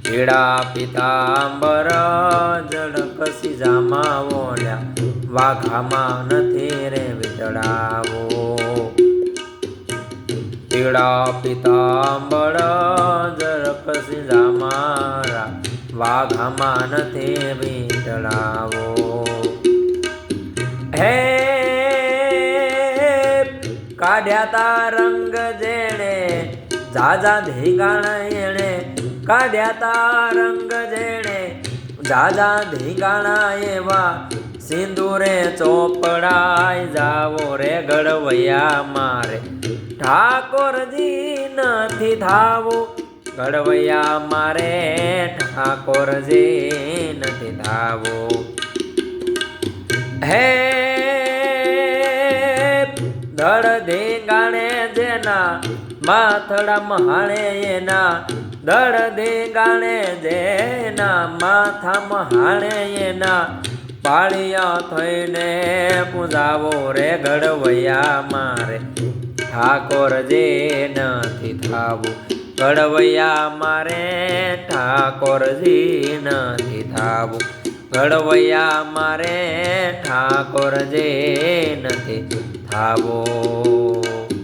પીળા પિતાંબર જડકસી જામા ઓળ્યા વાઘામાં નથી રે વીટળાવો પીળા પિતાંબર જડકસી જામારા વાઘામાં નથી વીટળાવો હે કાઢ્યા તા રંગ જેણે જાજા ધીગાણા એણે કાઢ્યા તા રંગ જેણે જાજા ધીગાણા એવા સિંદૂરે ચોપડાય જાવો રે ઘડવૈયા મારે ઠાકોરજી નથી થાવું ઘડવૈયા મારે ઠાકોરજી નથી થાવું હે ધડ ધીંગાણે જેના માથડા મહાણે એના દડ ધીંગાણે જેના માથા મહાણે એના પાળિયા થઈને પૂજાવો રે ઘડવૈયા મારે ઠાકોરજી નથી થાવું ઘડવૈયા મારે ઠાકોરજી નથી થાવું ઘડવૈયા મારે ઠાકોરજી નથી થાવું